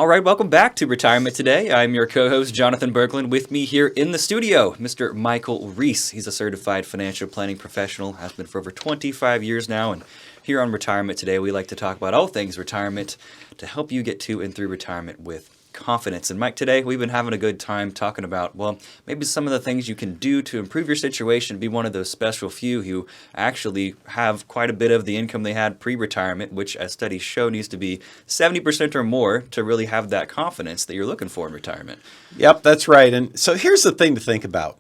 All right, welcome back to Retirement Today. I'm your co-host, Jonathan Berglund. With me here in the studio, Mr. Michael Reese. He's a certified financial planning professional, has been for over 25 years now. And here on Retirement Today, we like to talk about all things retirement to help you get to and through retirement with confidence. And Mike, today we've been having a good time talking about, well, maybe some of the things you can do to improve your situation, be one of those special few who actually have quite a bit of the income they had pre-retirement, which as studies show needs to be 70% or more to really have that confidence that you're looking for in retirement. Yep, that's right. And so here's the thing to think about.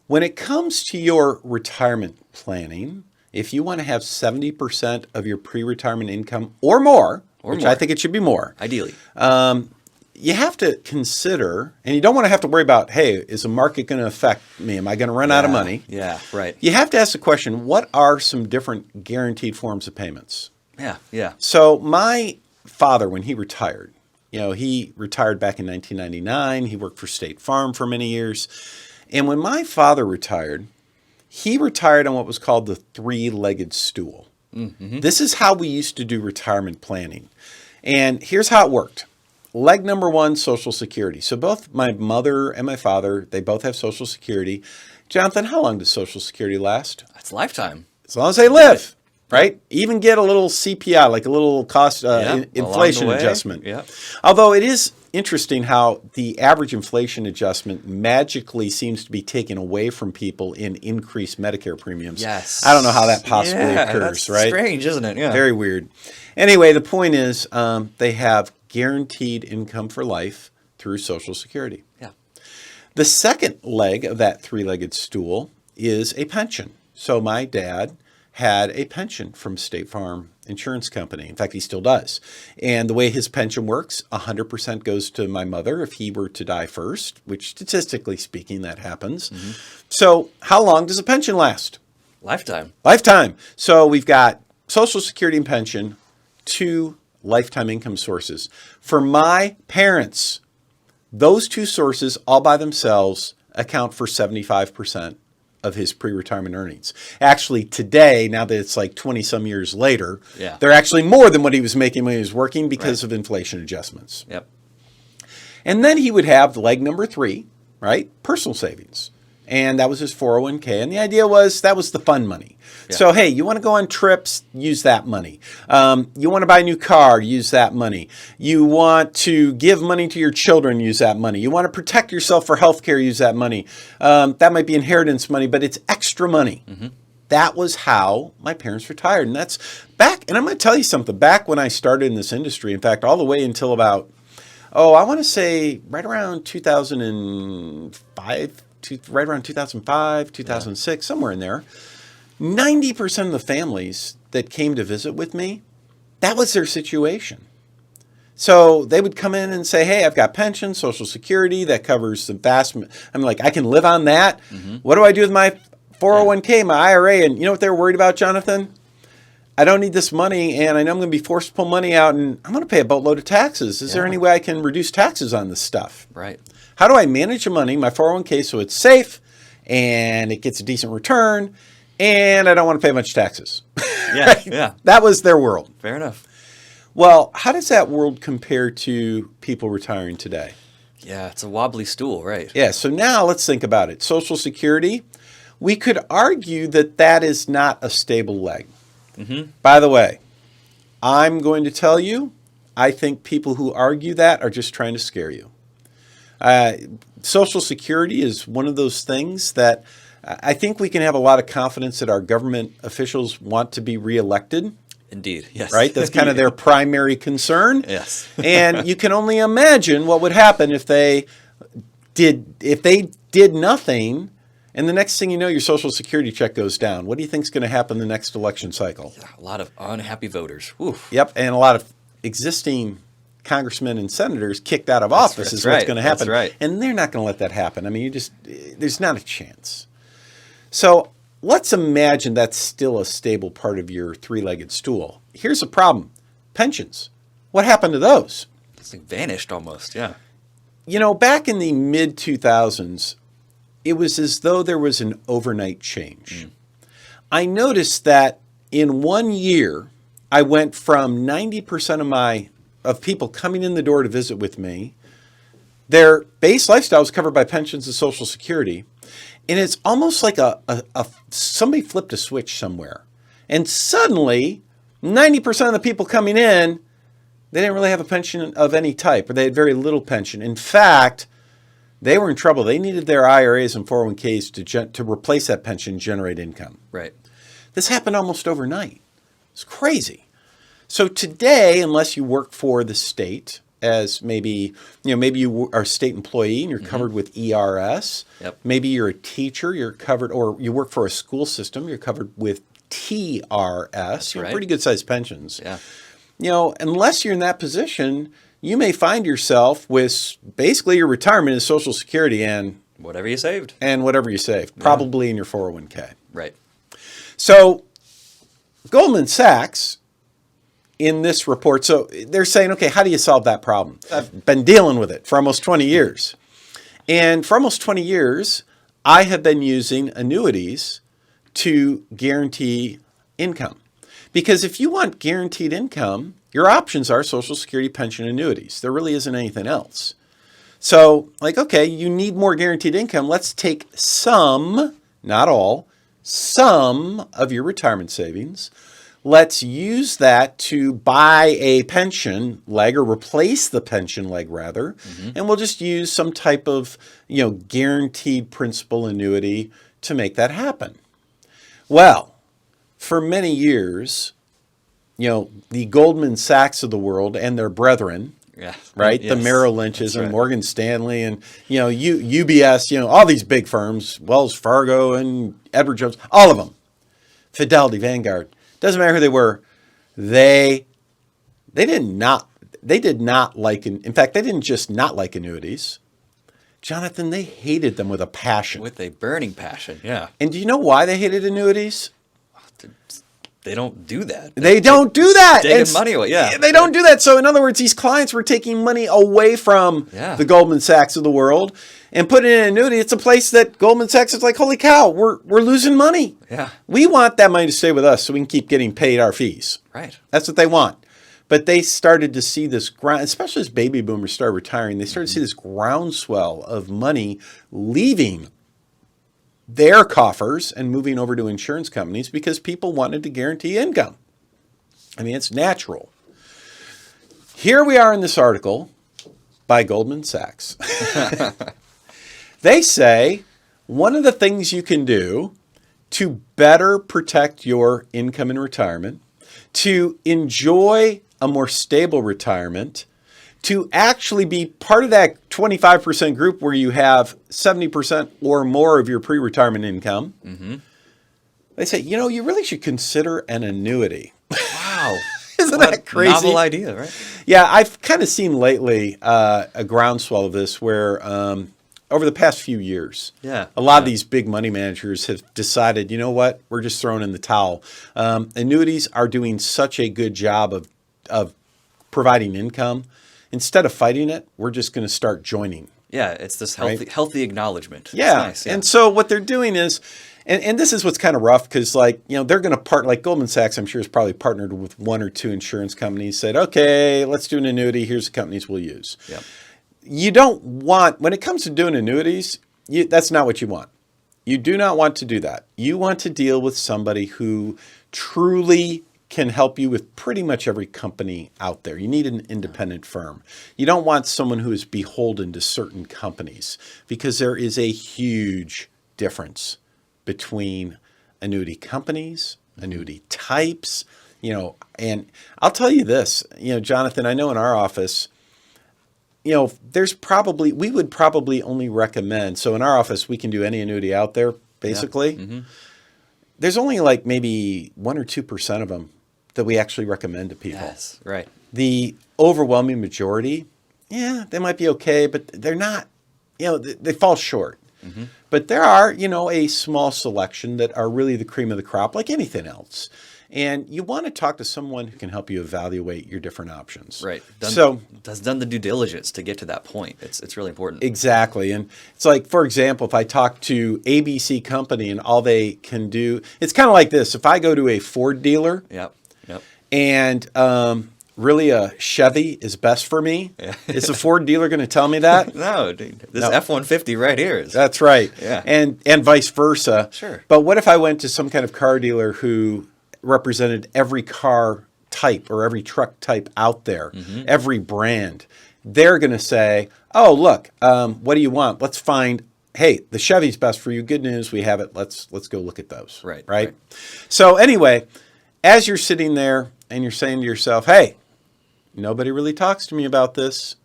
When it comes to your retirement planning, if you want to have 70% of your pre-retirement income or more, I think it should be more. Ideally. You have to consider, and you don't want to have to worry about, hey, is the market going to affect me? Am I going to run out of money? Yeah, right. You have to ask the question, what are some different guaranteed forms of payments? Yeah. So my father, when he retired, he retired back in 1999. He worked for State Farm for many years. And when my father retired, he retired on what was called the three-legged stool. Mm-hmm. This is how we used to do retirement planning. And here's how it worked. Leg number one, Social Security. So both my mother and my father, they both have Social Security. Jonathan, how long does Social Security last? It's a lifetime. As long as they live, right? Even get a little CPI, like a little cost inflation adjustment. Yeah. Although it is interesting how the average inflation adjustment magically seems to be taken away from people in increased Medicare premiums. Yes. I don't know how that possibly occurs, that's right? Strange, isn't it? Yeah. Very weird. Anyway, the point is they have guaranteed income for life through Social Security. Yeah. The second leg of that three-legged stool is a pension. So my dad had a pension from State Farm Insurance Company. In fact, he still does. And the way his pension works, 100% goes to my mother if he were to die first, which statistically speaking, that happens. Mm-hmm. So how long does a pension last? Lifetime. Lifetime. So we've got Social Security and pension, two lifetime income sources. For my parents, those two sources all by themselves account for 75% of his pre-retirement earnings. Actually, today, now that it's like 20 some years later, they're actually more than what he was making when he was working because of inflation adjustments. Yep. And then he would have leg number three, right? Personal savings. And that was his 401k. And the idea was that was the fun money. Yeah. So, hey, you want to go on trips, use that money. You want to buy a new car, use that money. You want to give money to your children, use that money. You want to protect yourself for healthcare, use that money. That might be inheritance money, but it's extra money. Mm-hmm. That was how my parents retired. And that's back, and I'm going to tell you something, back when I started in this industry, in fact, all the way until about, I want to say right around 2005, right around 2005, 2006, somewhere in there, 90% of the families that came to visit with me, that was their situation. So they would come in and say, hey, I've got pension, Social Security, that covers the vast, I'm like, I can live on that. Mm-hmm. What do I do with my 401k, my IRA? And you know what they're worried about, Jonathan? I don't need this money, and I know I'm going to be forced to pull money out, and I'm going to pay a boatload of taxes. Is there any way I can reduce taxes on this stuff? Right. How do I manage the money, my 401k, so it's safe and it gets a decent return and I don't want to pay much taxes? Yeah. That was their world. Fair enough. Well, how does that world compare to people retiring today? Yeah, it's a wobbly stool, right? Yeah, so now let's think about it. Social Security, we could argue that that is not a stable leg. Mm-hmm. By the way, I'm going to tell you, I think people who argue that are just trying to scare you. Social Security is one of those things that I think we can have a lot of confidence that our government officials want to be reelected. Indeed, yes. Right? That's kind of their primary concern. Yes. And you can only imagine what would happen if they did nothing, and the next thing you know, your Social Security check goes down. What do you think is going to happen the next election cycle? Yeah, a lot of unhappy voters. Oof. Yep, and a lot of existing congressmen and senators kicked out of office is what's going to happen. That's right. And they're not going to let that happen. I mean, there's not a chance. So let's imagine that's still a stable part of your three-legged stool. Here's the problem. Pensions. What happened to those? It's like vanished almost, yeah. You know, back in the mid-2000s, it was as though there was an overnight change. I noticed that in 1 year, I went from 90% of my of people coming in the door to visit with me, their base lifestyle is covered by pensions and Social Security. And it's almost like somebody flipped a switch somewhere. And suddenly, 90% of the people coming in, they didn't really have a pension of any type, or they had very little pension. In fact, they were in trouble. They needed their IRAs and 401ks to replace that pension and generate income. Right. This happened almost overnight. It's crazy. So today, unless you work for the state, as maybe you are a state employee and you're covered with ERS. Yep. Maybe you're a teacher, you're covered, or you work for a school system, you're covered with TRS. You have pretty good sized pensions. Yeah. Unless you're in that position, you may find yourself with basically your retirement is Social Security and whatever you saved. Probably in your 401k. Right. So Goldman Sachs, in this report, so they're saying, okay, how do you solve that problem? I've been dealing with it for almost 20 years. And for almost 20 years, I have been using annuities to guarantee income. Because if you want guaranteed income, your options are Social Security, pension, annuities. There really isn't anything else. So, okay, you need more guaranteed income. Let's take some, not all, some of your retirement savings. Let's use that to buy a pension leg, or replace the pension leg rather, and we'll just use some type of, guaranteed principal annuity to make that happen. Well, for many years, the Goldman Sachs of the world and their brethren, right? Yes. The Merrill Lynch's That's and right. Morgan Stanley and, UBS, all these big firms, Wells Fargo and Edward Jones, all of them, Fidelity, Vanguard. Doesn't matter who they were. They did not like, in fact, they didn't just not like annuities. Jonathan, they hated them with a passion. With a burning passion. Yeah. And do you know why they hated annuities? They don't do that. They don't do that. Taking money away. Yeah. They don't do that. So in other words, these clients were taking money away from the Goldman Sachs of the world and putting it in an annuity. It's a place that Goldman Sachs is like, holy cow, we're losing money. Yeah. We want that money to stay with us so we can keep getting paid our fees. Right. That's what they want. But they started to see this ground, especially as baby boomers started retiring, they started to see this groundswell of money leaving their coffers and moving over to insurance companies because people wanted to guarantee income. I mean, it's natural. Here we are in this article by Goldman Sachs. They say one of the things you can do to better protect your income in retirement, to enjoy a more stable retirement, to actually be part of that 25% group where you have 70% or more of your pre-retirement income, they say, you really should consider an annuity. Wow. Isn't that crazy? Novel idea, right? Yeah, I've kind of seen lately a groundswell of this where over the past few years, a lot of these big money managers have decided, you know what, we're just throwing in the towel. Annuities are doing such a good job of providing income. Instead of fighting it, we're just going to start joining. Yeah, it's this healthy acknowledgement. It's Yeah. nice, And so what they're doing is, and this is what's kind of rough because they're going to partner, like Goldman Sachs, I'm sure has probably partnered with one or two insurance companies, said, okay, let's do an annuity. Here's the companies we'll use. Yeah. You don't want, when it comes to doing annuities, that's not what you want. You do not want to do that. You want to deal with somebody who truly can help you with pretty much every company out there. You need an independent firm. You don't want someone who is beholden to certain companies because there is a huge difference between annuity companies, annuity types, and I'll tell you this, Jonathan, I know in our office, we would probably only recommend, so in our office, we can do any annuity out there, basically. Yeah. There's only like maybe 1 or 2% of them that we actually recommend to people. Yes, right. The overwhelming majority, they might be okay, but they're not, they fall short. But there are, a small selection that are really the cream of the crop, like anything else. And you want to talk to someone who can help you evaluate your different options. Right. Has done the due diligence to get to that point. It's really important. Exactly. And it's like, for example, if I talk to ABC Company and all they can do, it's kind of like this. If I go to a Ford dealer Yep. and really a Chevy is best for me? Is the Ford dealer going to tell me that? No, dude, this No. F-150 right here is. That's right. Yeah. And vice versa. Sure. But what if I went to some kind of car dealer who represented every car type or every truck type out there, every brand? They're going to say, oh, look, what do you want? Let's find, hey, the Chevy's best for you. Good news, we have it. Let's go look at those. Right. So anyway, as you're sitting there and you're saying to yourself, hey, nobody really talks to me about this.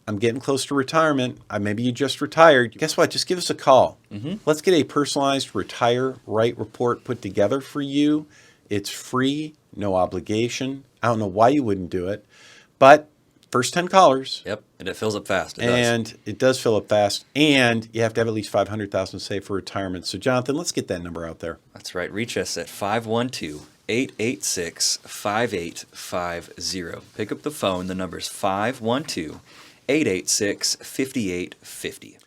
I'm getting close to retirement. Maybe you just retired. Guess what? Just give us a call. Let's get a personalized Retire Right report put together for you. It's free, no obligation. I don't know why you wouldn't do it, but first 10 callers. Yep, and it fills up fast. It does. And it does fill up fast. And you have to have at least $500,000 saved for retirement. So, Jonathan, let's get that number out there. That's right. Reach us at 512-886-5850. Pick up the phone. The number's 512-886-5850.